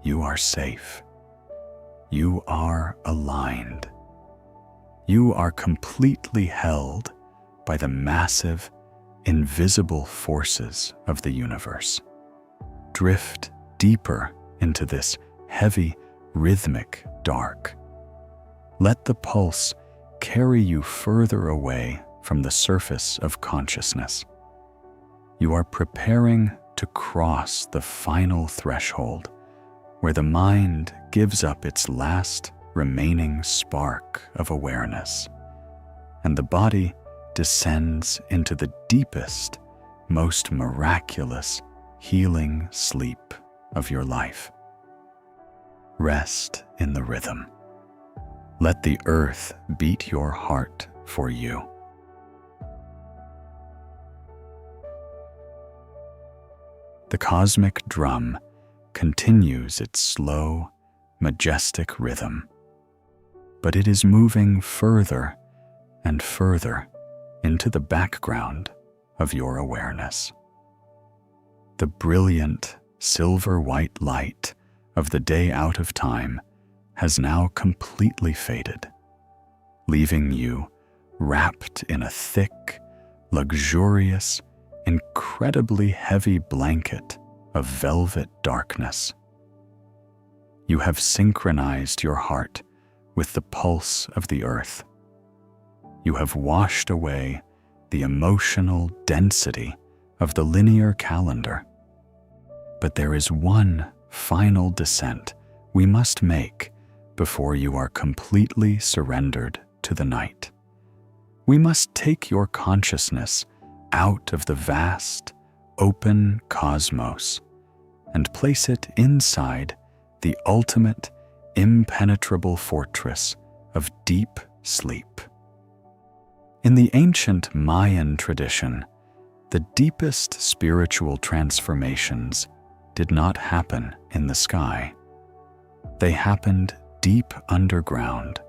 You are safe. You are aligned. You are completely held by the massive, invisible forces of the universe. Drift deeper into this heavy, rhythmic dark. Let the pulse carry you further away from the surface of consciousness. You are preparing to cross the final threshold where the mind gives up its last remaining spark of awareness, and the body descends into the deepest, most miraculous, healing sleep of your life. Rest in the rhythm. Let the earth beat your heart for you. The cosmic drum continues its slow, majestic rhythm, but it is moving further and further into the background of your awareness. The brilliant silver-white light of the day out of time has now completely faded, leaving you wrapped in a thick, luxurious, incredibly heavy blanket of velvet darkness. You have synchronized your heart with the pulse of the earth. You have washed away the emotional density of the linear calendar. But there is one final descent we must make before you are completely surrendered to the night. We must take your consciousness out of the vast, open cosmos and place it inside the ultimate, impenetrable fortress of deep sleep. In the ancient Mayan tradition, the deepest spiritual transformations did not happen in the sky. They happened deep underground,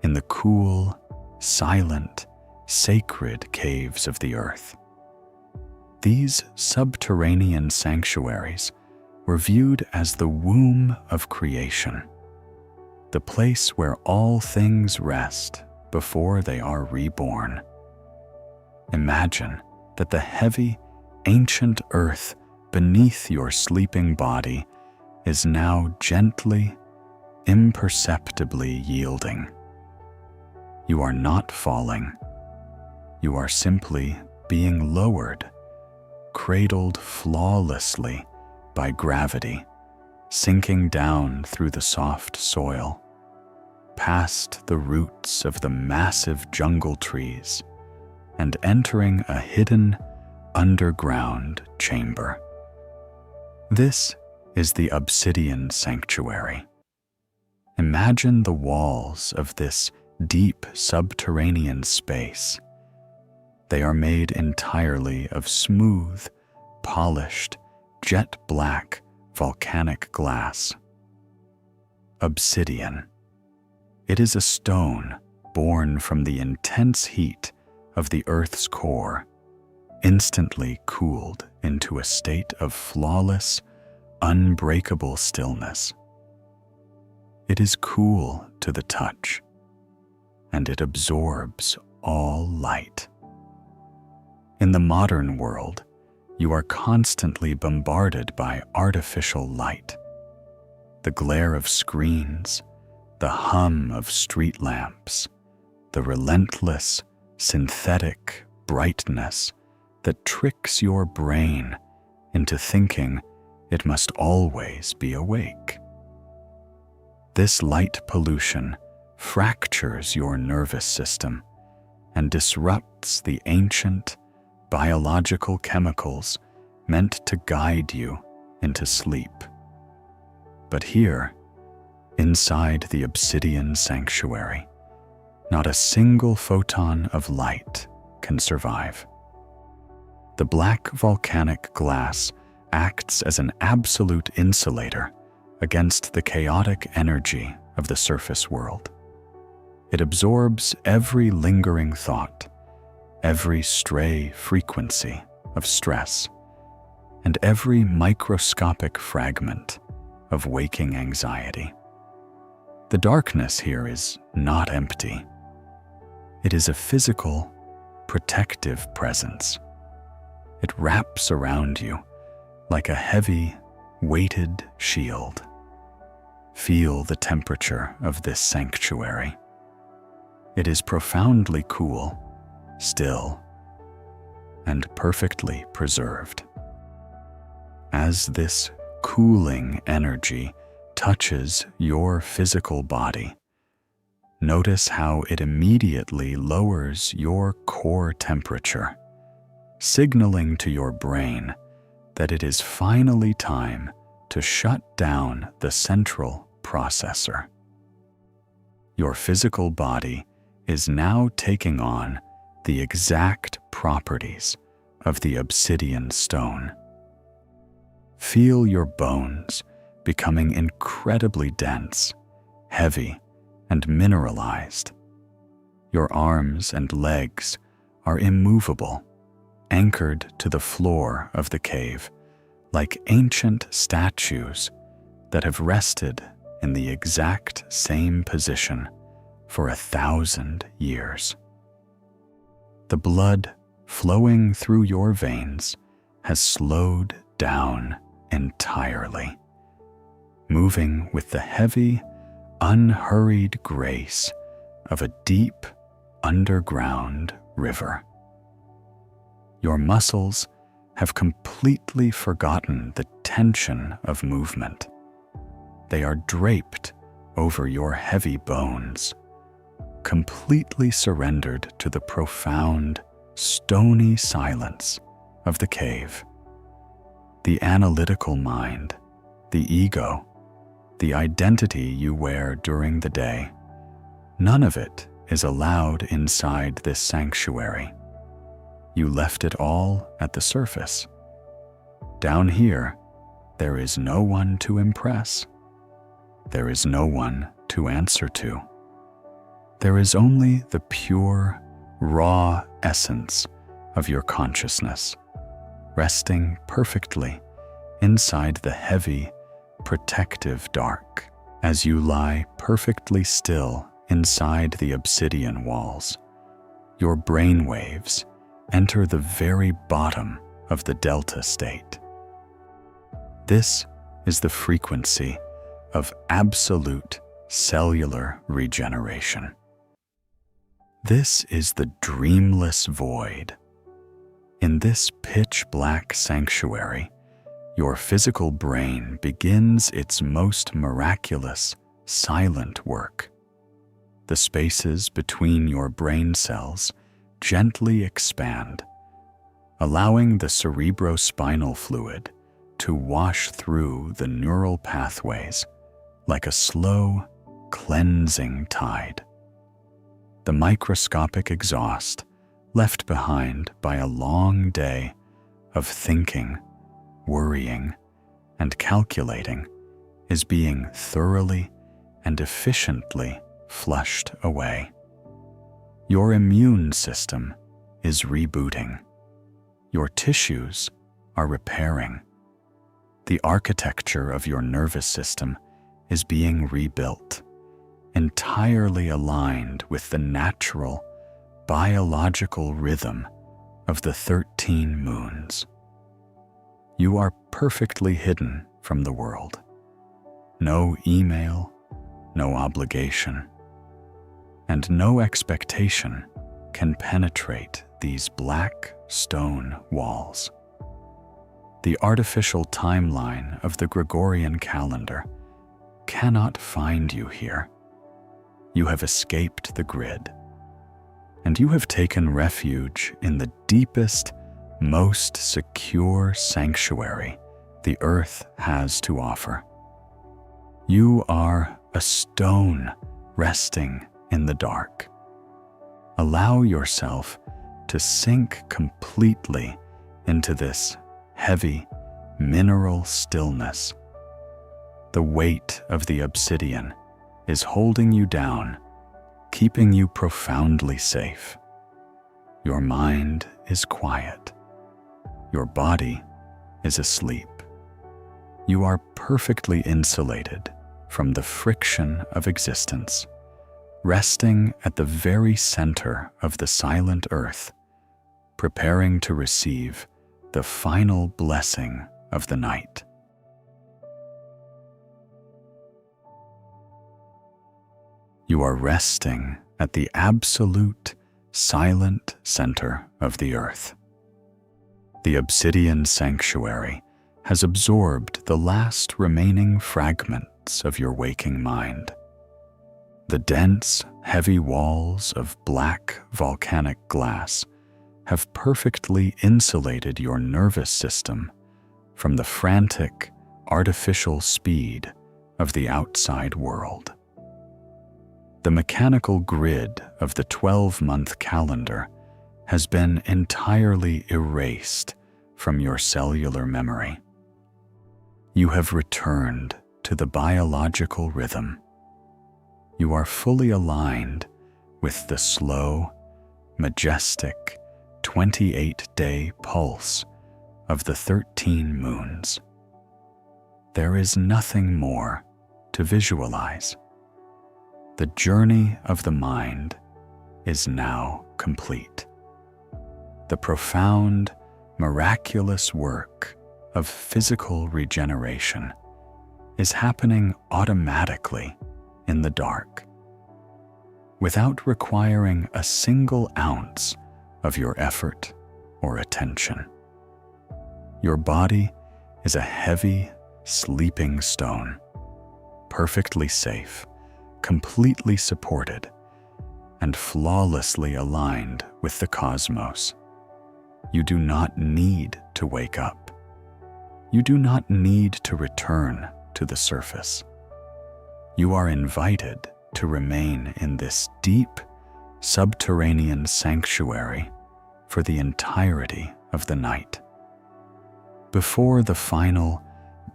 in the cool, silent, sacred caves of the earth. These subterranean sanctuaries were viewed as the womb of creation, the place where all things rest before they are reborn. Imagine that the heavy, ancient earth beneath your sleeping body is now gently, imperceptibly yielding. You are not falling. You are simply being lowered, cradled flawlessly by gravity, sinking down through the soft soil, past the roots of the massive jungle trees, and entering a hidden, underground chamber. This is the Obsidian sanctuary. Imagine the walls of this deep subterranean space. They are made entirely of smooth, polished, jet-black volcanic glass. Obsidian. It is a stone born from the intense heat of the Earth's core, instantly cooled into a state of flawless, unbreakable stillness. It is cool to the touch, and it absorbs all light. In the modern world, you are constantly bombarded by artificial light. The glare of screens, the hum of street lamps, the relentless, synthetic brightness that tricks your brain into thinking it must always be awake. This light pollution fractures your nervous system and disrupts the ancient, biological chemicals meant to guide you into sleep. But here, inside the Obsidian sanctuary, not a single photon of light can survive. The black volcanic glass acts as an absolute insulator against the chaotic energy of the surface world. It absorbs every lingering thought, every stray frequency of stress, and every microscopic fragment of waking anxiety. The darkness here is not empty. It is a physical, protective presence. It wraps around you like a heavy, weighted shield. Feel the temperature of this sanctuary. It is profoundly cool, still, and perfectly preserved. As this cooling energy touches your physical body, notice how it immediately lowers your core temperature, signaling to your brain that it is finally time to shut down the central processor. Your physical body is now taking on the exact properties of the obsidian stone. Feel your bones becoming incredibly dense, heavy, and mineralized. Your arms and legs are immovable, anchored to the floor of the cave, like ancient statues that have rested in the exact same position for 1,000 years. The blood flowing through your veins has slowed down entirely, moving with the heavy, unhurried grace of a deep, underground river. Your muscles have completely forgotten the tension of movement. They are draped over your heavy bones, completely surrendered to the profound, stony silence of the cave. The analytical mind, the ego, the identity you wear during the day, none of it is allowed inside this sanctuary. You left it all at the surface. Down here, there is no one to impress. There is no one to answer to. There is only the pure, raw essence of your consciousness, resting perfectly inside the heavy, protective dark as you lie perfectly still inside the obsidian walls. Your brainwaves enter the very bottom of the delta state. This is the frequency of absolute cellular regeneration. This is the dreamless void. In this pitch-black sanctuary, your physical brain begins its most miraculous, silent work. The spaces between your brain cells gently expand, allowing the cerebrospinal fluid to wash through the neural pathways like a slow, cleansing tide. The microscopic exhaust left behind by a long day of thinking, worrying, and calculating is being thoroughly and efficiently flushed away. Your immune system is rebooting. Your tissues are repairing. The architecture of your nervous system is being rebuilt, entirely aligned with the natural, biological rhythm of the 13 moons. You are perfectly hidden from the world. No email, no obligation, and no expectation can penetrate these black stone walls. The artificial timeline of the Gregorian calendar cannot find you here. You have escaped the grid, and you have taken refuge in the deepest, most secure sanctuary the earth has to offer. You are a stone resting in the dark. Allow yourself to sink completely into this heavy, mineral stillness. The weight of the obsidian is holding you down, keeping you profoundly safe. Your mind is quiet. Your body is asleep. You are perfectly insulated from the friction of existence, resting at the very center of the silent earth, preparing to receive the final blessing of the night. You are resting at the absolute, silent center of the earth. The obsidian sanctuary has absorbed the last remaining fragments of your waking mind. The dense, heavy walls of black volcanic glass have perfectly insulated your nervous system from the frantic, artificial speed of the outside world. The mechanical grid of the 12-month calendar has been entirely erased from your cellular memory. You have returned to the biological rhythm. You are fully aligned with the slow, majestic 28-day pulse of the 13 moons. There is nothing more to visualize. The journey of the mind is now complete. the profound, miraculous work of physical regeneration is happening automatically in the dark, without requiring a single ounce of your effort or attention. Your body is a heavy, sleeping stone, perfectly safe, completely supported, and flawlessly aligned with the cosmos. You do not need to wake up. You do not need to return to the surface. You are invited to remain in this deep, subterranean sanctuary for the entirety of the night. Before the final,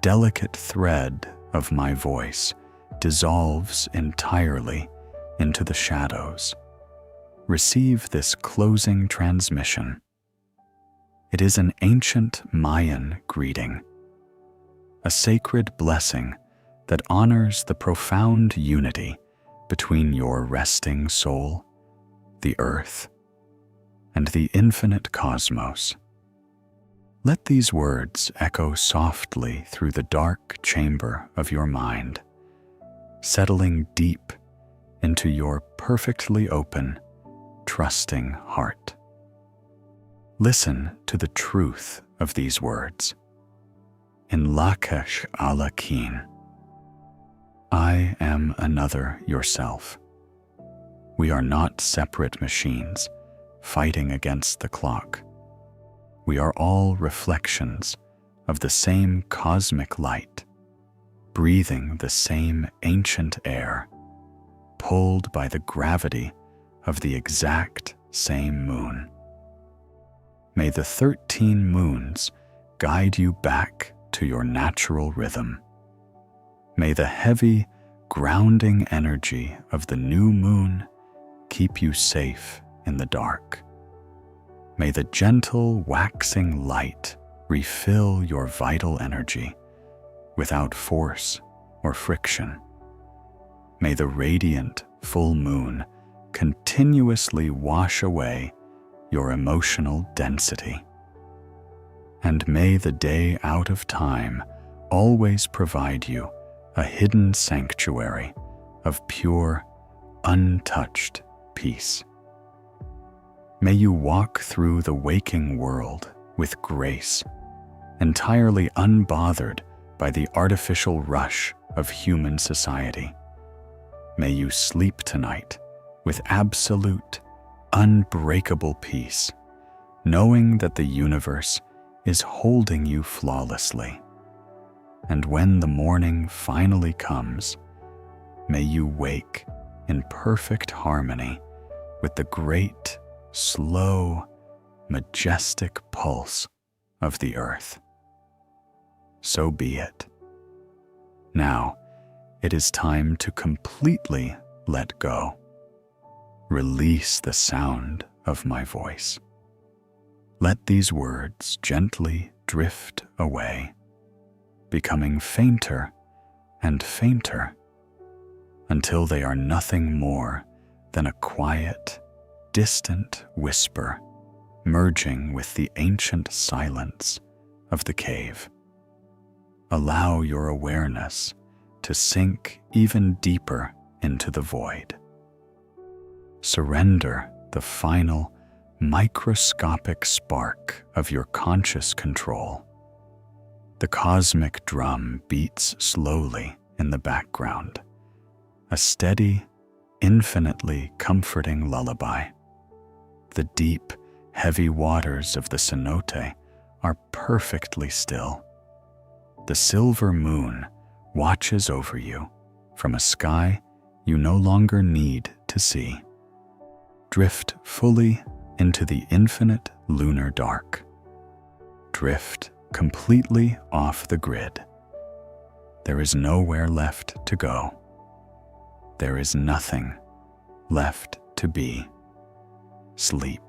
delicate thread of my voice dissolves entirely into the shadows, receive this closing transmission. It is an ancient Mayan greeting, a sacred blessing that honors the profound unity between your resting soul, the earth, and the infinite cosmos. Let these words echo softly through the dark chamber of your mind, settling deep into your perfectly open, trusting heart. Listen to the truth of these words. In Lakesh Alakin, I am another yourself. We are not separate machines fighting against the clock. We are all reflections of the same cosmic light, breathing the same ancient air, pulled by the gravity of the exact same moon. May the 13 moons guide you back to your natural rhythm. May the heavy, grounding energy of the new moon keep you safe in the dark. May the gentle, waxing light refill your vital energy without force or friction. May the radiant full moon continuously wash away your emotional density. And may the day out of time always provide you a hidden sanctuary of pure, untouched peace. May you walk through the waking world with grace, entirely unbothered by the artificial rush of human society. May you sleep tonight with absolute, unbreakable peace, knowing that the universe is holding you flawlessly. And when the morning finally comes, may you wake in perfect harmony with the great, slow, majestic pulse of the earth. So be it. Now, it is time to completely let go. Release the sound of my voice. Let these words gently drift away, becoming fainter and fainter until they are nothing more than a quiet, distant whisper merging with the ancient silence of the cave. Allow your awareness to sink even deeper into the void. Surrender the final, microscopic spark of your conscious control. The cosmic drum beats slowly in the background, a steady, infinitely comforting lullaby. The deep, heavy waters of the cenote are perfectly still. The silver moon watches over you from a sky you no longer need to see. Drift fully into the infinite lunar dark. Drift completely off the grid. There is nowhere left to go. There is nothing left to be. Sleep.